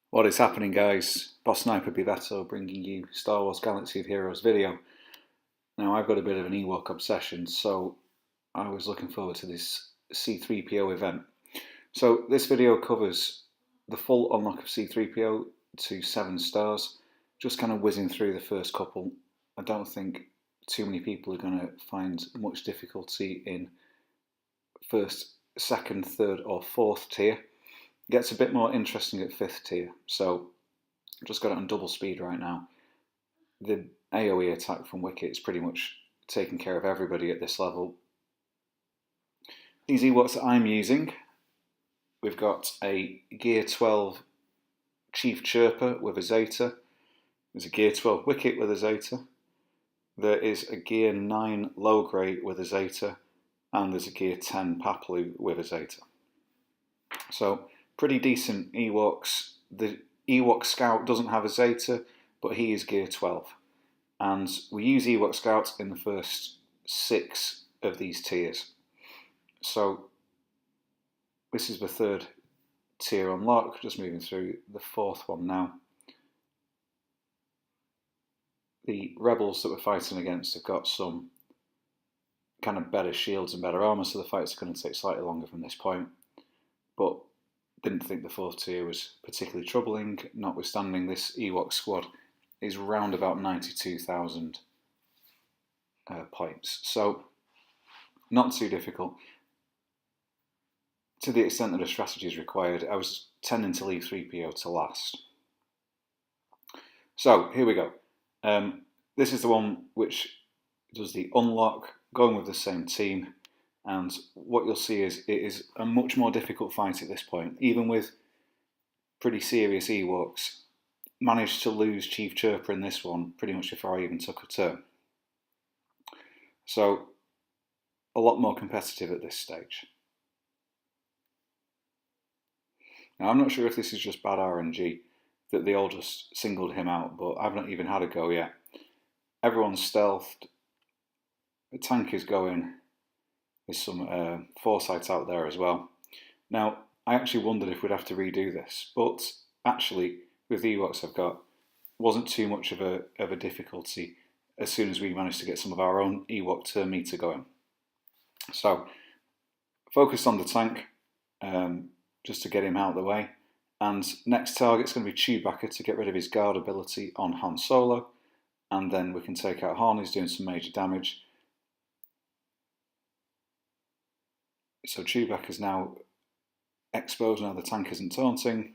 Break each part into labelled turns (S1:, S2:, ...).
S1: What is happening, guys? Boss Sniper Bivetto bringing you Star Wars Galaxy of Heroes video. Now, I've got a bit of an Ewok obsession, so I was looking forward to this C3PO event. So this video covers the full unlock of C3PO to 7 stars, just kind of whizzing through the first couple. I don't think too many people are going to find much difficulty in first, second, third or fourth tier. It gets a bit more interesting at 5th tier, so I've just got it on double speed right now. The AoE attack from Wicket is pretty much taking care of everybody at this level. These Ewoks that I'm using, we've got a Gear 12 Chief Chirper with a Zeta. There's a Gear 12 Wicket with a Zeta. There is a Gear 9 Logray with a Zeta. And there's a Gear 10 Paplu with a Zeta. So, pretty decent Ewoks. The Ewok Scout doesn't have a Zeta, but he is Gear 12. And we use Ewok Scouts in the first 6 of these tiers. So this is the 3rd tier unlock, just moving through the 4th one now. The rebels that we're fighting against have got some kind of better shields and better armour, so the fights are going to take slightly longer from this point. But didn't think the 4th tier was particularly troubling, notwithstanding this Ewok squad is round about 92,000 points. So, not too difficult. To the extent that a strategy is required, I was tending to leave 3PO to last. So, here we go. This is the one which does the unlock, going with the same team. And what you'll see is it is a much more difficult fight at this point. Even with pretty serious Ewoks, managed to lose Chief Chirper in this one pretty much before I even took a turn. So, a lot more competitive at this stage. Now, I'm not sure if this is just bad RNG, that they all just singled him out, but I've not even had a go yet. Everyone's stealthed. The tank is going. There's some foresight out there as well. Now, I actually wondered if we'd have to redo this, but actually, with the Ewoks I've got, wasn't too much of a difficulty as soon as we managed to get some of our own Ewok turn meter going. So, focused on the tank, just to get him out of the way. And next target's going to be Chewbacca to get rid of his guard ability on Han Solo. And then we can take out Han, who's doing some major damage. So Chewbacca's now exposed, now the tank isn't taunting.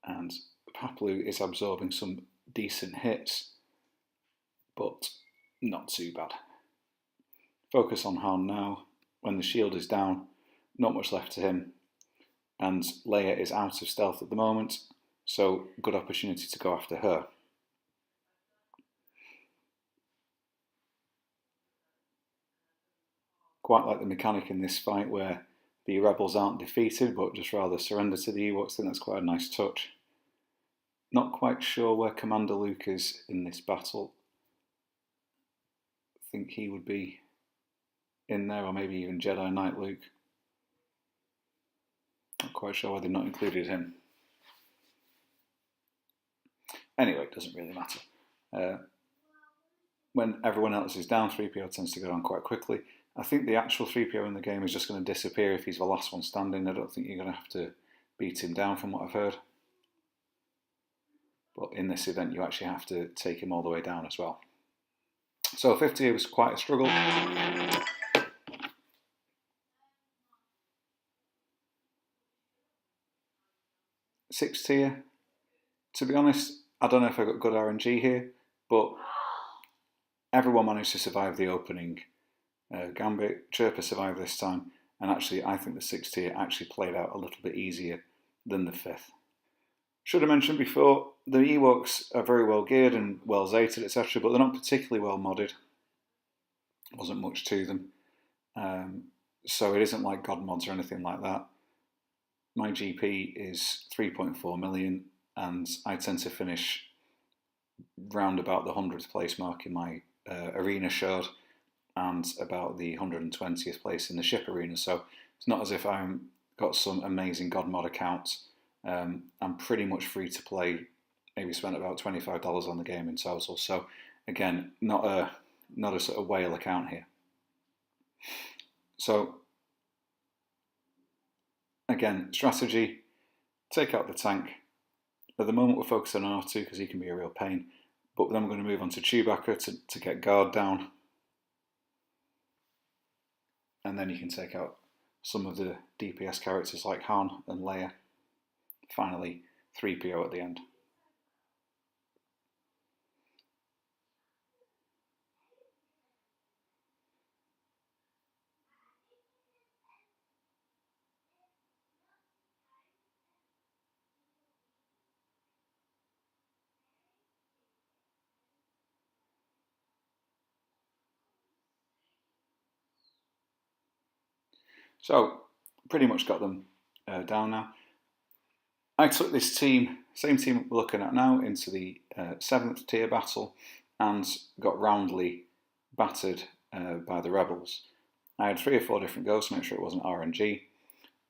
S1: And Paplu is absorbing some decent hits, but not too bad. Focus on Han now. When the shield is down, not much left to him. And Leia is out of stealth at the moment, so good opportunity to go after her. Quite like the mechanic in this fight where the rebels aren't defeated but just rather surrender to the Ewoks. I think that's quite a nice touch. Not quite sure where Commander Luke is in this battle. I think he would be in there, or maybe even Jedi Knight Luke. Not quite sure why they've not included him. Anyway, it doesn't really matter. When everyone else is down, 3PO tends to go down quite quickly. I think the actual 3PO in the game is just going to disappear if he's the last one standing. I don't think you're going to have to beat him down from what I've heard. But in this event, you actually have to take him all the way down as well. So 5th tier was quite a struggle. 6th tier, to be honest, I don't know if I got good RNG here, but everyone managed to survive the opening. Gambit, Chirper survived this time, and actually I think the 6th tier actually played out a little bit easier than the 5th. Should have mentioned before, the Ewoks are very well geared and well zated, etc., but they're not particularly well modded. Wasn't much to them. So it isn't like God mods or anything like that. My GP is 3.4 million, and I tend to finish round about the 100th place mark in my arena shard, and about the 120th place in the ship arena. So It's not as if I'm got some amazing God mod account. I'm pretty much free to play. Maybe spent about $25 on the game in total. So again, not a sort of whale account here. So again, strategy: take out the tank. At the moment, we're focusing on R2 because he can be a real pain. But then we're going to move on to Chewbacca to get guard down. And then you can take out some of the DPS characters like Han and Leia. Finally, 3PO at the end. So, pretty much got them down now. I took this team, same team we're looking at now, into the 7th tier battle and got roundly battered by the rebels. I had 3 or 4 different goes to make sure it wasn't RNG.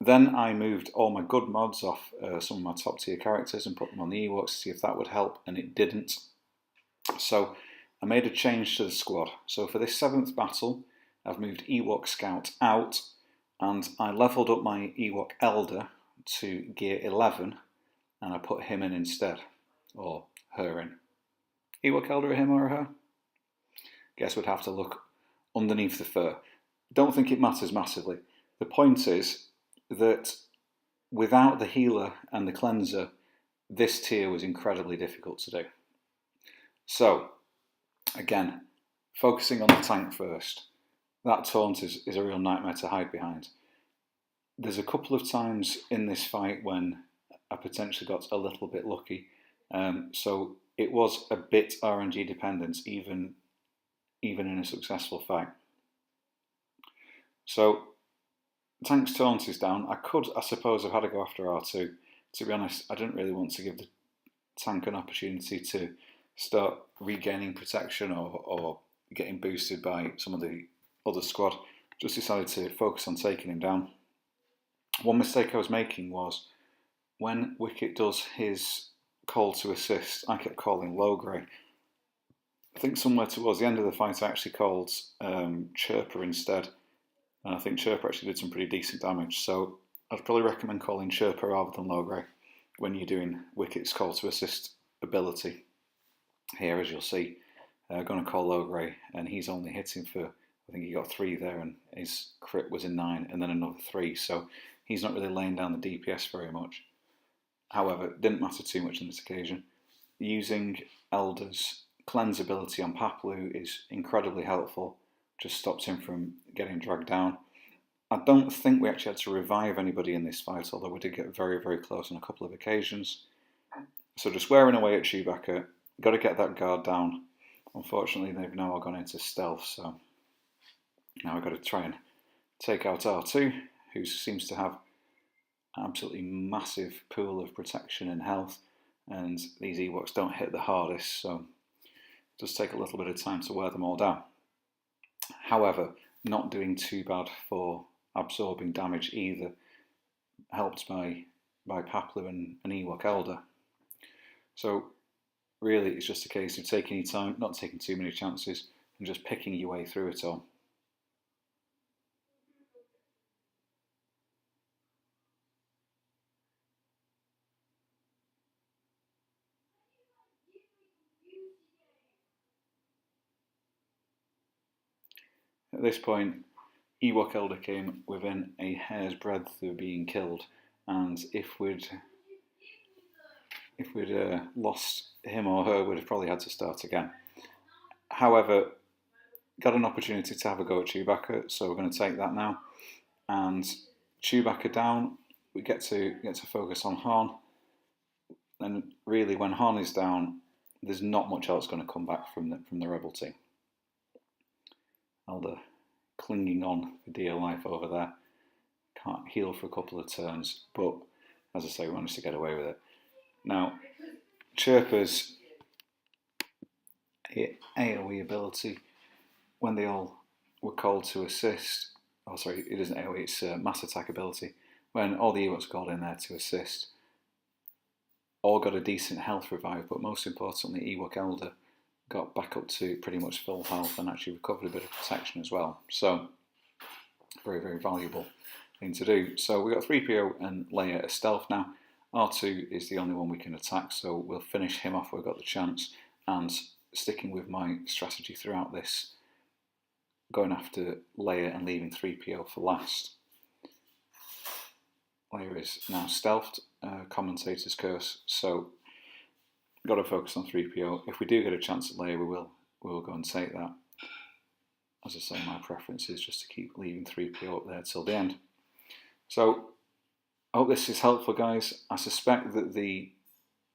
S1: Then I moved all my good mods off some of my top tier characters and put them on the Ewoks to see if that would help, and it didn't. So I made a change to the squad. So for this 7th battle, I've moved Ewok Scout out, and I leveled up my Ewok Elder to gear 11, and I put him in instead, or her in. Ewok Elder, a him or a her? Guess we'd have to look underneath the fur. Don't think it matters massively. The point is that without the healer and the cleanser, this tier was incredibly difficult to do. So, again, focusing on the tank first. That taunt is a real nightmare to hide behind. There's a couple of times in this fight when I potentially got a little bit lucky. So it was a bit RNG dependent, even in a successful fight. So tank's taunt is down. I suppose, have had to go after R2. To be honest, I didn't really want to give the tank an opportunity to start regaining protection or getting boosted by some of the other squad. Just decided to focus on taking him down. One mistake I was making was when Wicket does his call to assist, I kept calling Logray. I think somewhere towards the end of the fight I actually called Chirper instead, and I think Chirper actually did some pretty decent damage, so I'd probably recommend calling Chirper rather than Logray when you're doing Wicket's call to assist ability. Here, as you'll see, I'm going to call Logray, and he's only hitting for, I think he got 3 there, and his crit was in 9, and then another 3, so he's not really laying down the DPS very much. However, it didn't matter too much on this occasion. Using Elder's cleanse ability on Paplu is incredibly helpful, just stops him from getting dragged down. I don't think we actually had to revive anybody in this fight, although we did get very, very close on a couple of occasions. So just wearing away at Chewbacca, got to get that guard down. Unfortunately, they've now all gone into stealth, so now I've got to try and take out R2, who seems to have an absolutely massive pool of protection and health, and these Ewoks don't hit the hardest, so it does take a little bit of time to wear them all down. However, not doing too bad for absorbing damage either, helped by Paplu and an Ewok Elder. So really it's just a case of taking your time, not taking too many chances, and just picking your way through it all. At this point, Ewok Elder came within a hair's breadth of being killed, and if we'd lost him or her, we'd have probably had to start again. However, got an opportunity to have a go at Chewbacca, so we're going to take that now. And Chewbacca down, we get to focus on Han. And really, when Han is down, there's not much else going to come back from the Rebel team. Elder clinging on for dear life over there. Can't heal for a couple of turns, but as I say, we managed to get away with it. Now, Chirper's AoE ability, when they all were called to assist, oh sorry, it isn't AoE, it's mass attack ability. When all the Ewoks got in there to assist, all got a decent health revive, but most importantly, Ewok Elder got back up to pretty much full health and actually recovered a bit of protection as well. So, very, very valuable thing to do. So we've got 3PO and Leia as stealth now. R2 is the only one we can attack, so we'll finish him off where we've got the chance. And sticking with my strategy throughout this, going after Leia and leaving 3PO for last. Leia is now stealthed, Commentator's Curse, so got to focus on 3PO. If we do get a chance at Leia, we will go and take that. As I say, my preference is just to keep leaving 3PO up there till the end. So, I hope this is helpful, guys. I suspect that the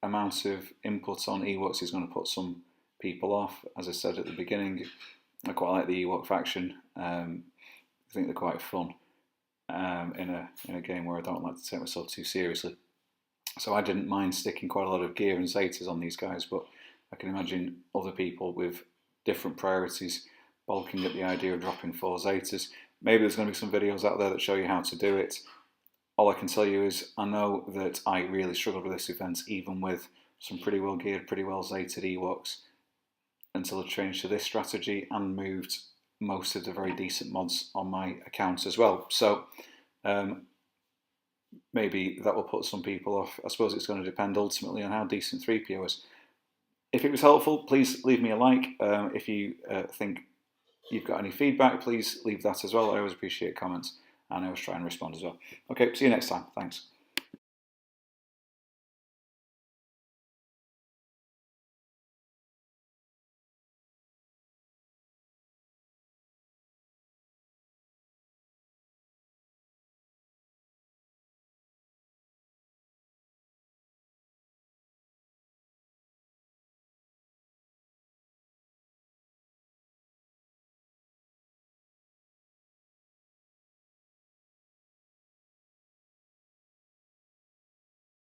S1: amount of input on Ewoks is going to put some people off. As I said at the beginning, I quite like the Ewok faction. I think they're quite fun in a game where I don't like to take myself too seriously. So I didn't mind sticking quite a lot of gear and Zetas on these guys, but I can imagine other people with different priorities balking at the idea of dropping 4 Zetas. Maybe there's going to be some videos out there that show you how to do it. All I can tell you is I know that I really struggled with this event, even with some pretty well geared, pretty well Zeted Ewoks, until I changed to this strategy and moved most of the very decent mods on my account as well. So maybe that will put some people off. I suppose it's going to depend ultimately on how decent 3PO is. If it was helpful, please leave me a like. If you think you've got any feedback, please leave that as well. I always appreciate comments, and I always try and respond as well. Okay, see you next time. Thanks.